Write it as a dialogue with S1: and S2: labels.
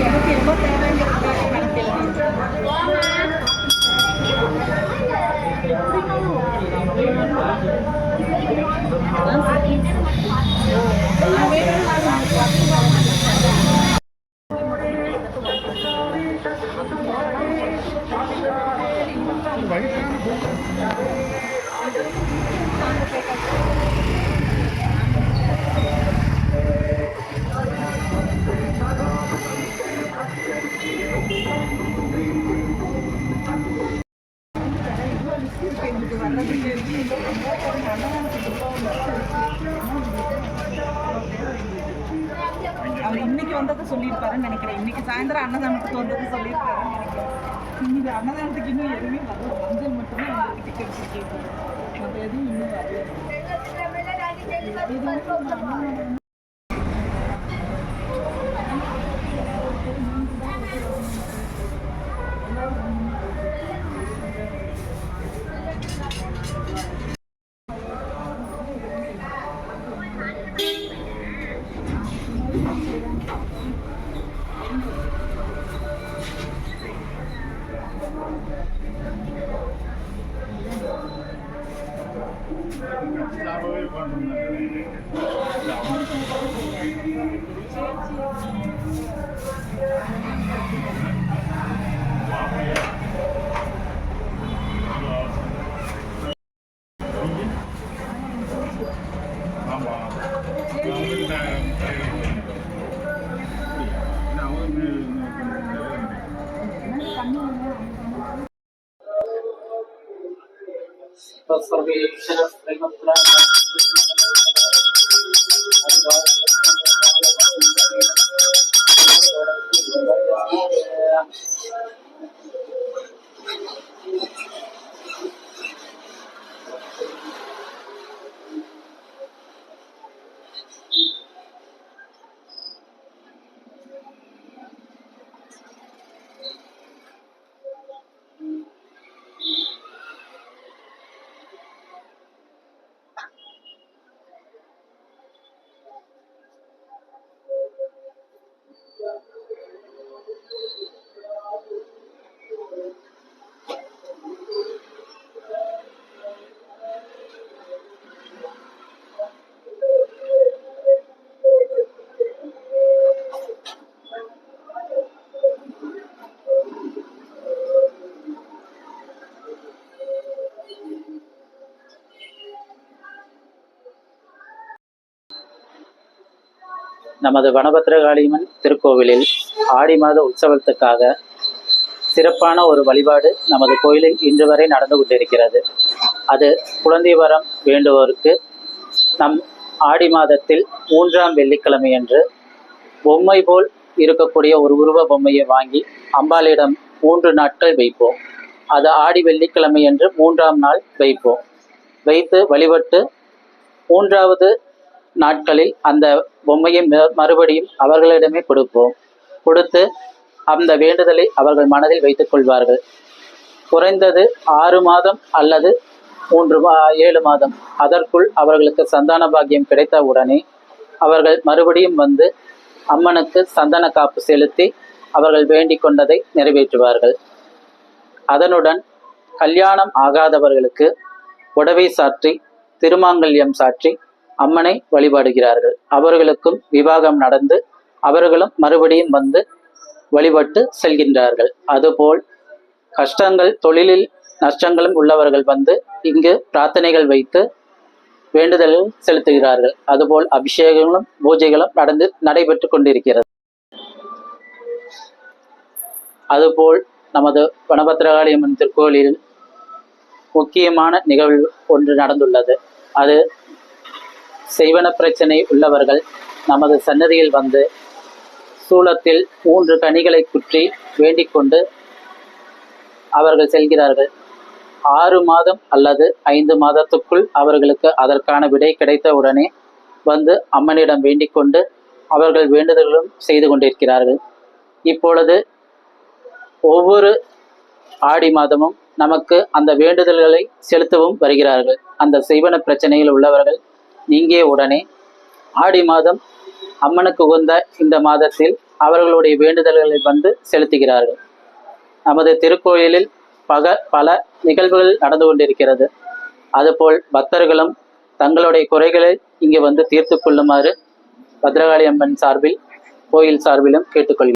S1: எனக்கு எவ்வளோ தேவைங்கிறதுக்காக கணக்கு அவர் இன்னைக்கு வந்ததை சொல்லியிருப்பாருன்னு நினைக்கிறேன். இன்னைக்கு சாயந்தரம் அன்னதானத்துக்கு வந்ததை சொல்லியிருப்பாருன்னு நினைக்கிறேன். இன்னைக்கு அன்னதானத்துக்கு இன்னும் எதுவுமே வரல. மஞ்சள் மட்டுமே எங்களுக்கு டிக்கெட் கொடுத்துருக்காரு. மற்ற எதுவும் இன்னும் வரல.
S2: நமது வனபத்திரகாளியம்மன் திருக்கோவிலில் ஆடி மாத உற்சவத்துக்காக சிறப்பான ஒரு வழிபாடு நமது கோயிலில் இன்று வரை நடந்து கொண்டிருக்கிறது. அது குழந்தை வரம் வேண்டுவோருக்கு நம் ஆடி மாதத்தில் 3ஆம் வெள்ளிக்கிழமை அன்று பொம்மை போல் இருக்கக்கூடிய ஒரு உருவ பொம்மையை வாங்கி அம்பாளிடம் 3 நாட்கள் வைப்போம். அது ஆடி வெள்ளிக்கிழமை அன்று 3ஆம் நாள் வைப்போம். வைத்து வழிபட்டு 3வது நாட்களில் அந்த பொம்மையை மறுபடியும் அவர்களிடமே கொடுப்போம். கொடுத்து அந்த வேண்டுதலை அவர்கள் மனதில் வைத்துக் கொள்வார்கள். குறைந்தது 6 மாதம் அல்லது 7 மாதம் அதற்குள் அவர்களுக்கு சந்தான பாக்கியம் கிடைத்த உடனே அவர்கள் மறுபடியும் வந்து அம்மனுக்கு சந்தன காப்பு செலுத்தி அவர்கள் வேண்டிக் கொண்டதை நிறைவேற்றுவார்கள். அதனுடன் கல்யாணம் ஆகாதவர்களுக்கு புடவை சாற்றி திருமாங்கல்யம் சாற்றி அம்மனை வழிபாடுகிறார்கள். அவர்களுக்கும் விவாகம் நடந்து அவர்களும் மறுபடியும் வந்து வழிபட்டு செல்கின்றார்கள். அதுபோல் கஷ்டங்கள் தொழிலில் நஷ்டங்களும் உள்ளவர்கள் வந்து இங்கு பிரார்த்தனைகள் வைத்து வேண்டுதல்கள் செலுத்துகிறார்கள். அதுபோல் அபிஷேகங்களும் பூஜைகளும் நடைபெற்று கொண்டிருக்கிறது. அதுபோல் நமது வனபத்திரகாளியம்மன் திருக்கோயிலில் முக்கியமான நிகழ்வு ஒன்று நடந்துள்ளது. அது செய்வன பிரச்சனை உள்ளவர்கள் நமது சன்னதியில் வந்து சூலத்தில் 3 கனிகளை குற்றி வேண்டிக் கொண்டு அவர்கள் செல்கிறார்கள். 6 மாதம் அல்லது 5 மாதத்துக்குள் அவர்களுக்கு அதற்கான விடை கிடைத்த உடனே வந்து அம்மனிடம் வேண்டிக் கொண்டு அவர்கள் வேண்டுதல்களும் செய்து கொண்டிருக்கிறார்கள். இப்பொழுது ஒவ்வொரு ஆடி மாதமும் நமக்கு அந்த வேண்டுதல்களை செலுத்தவும் வருகிறார்கள். அந்த செய்வன பிரச்சனையில் உள்ளவர்கள் நீங்கிய உடனே ஆடி மாதம் அம்மனுக்கு உகந்த இந்த மாதத்தில் அவர்களுடைய வேண்டுதல்களை வந்து செலுத்துகிறார்கள். நமது திருக்கோயிலில் பல நிகழ்வுகள் நடந்து கொண்டிருக்கிறது. அதுபோல் பக்தர்களும் தங்களுடைய குறைகளை இங்கே வந்து தீர்த்து கொள்ளுமாறு பத்ரகாளி அம்மன் சார்பில் கோயில் சார்பிலும் கேட்டுக்கொள்கிறேன்.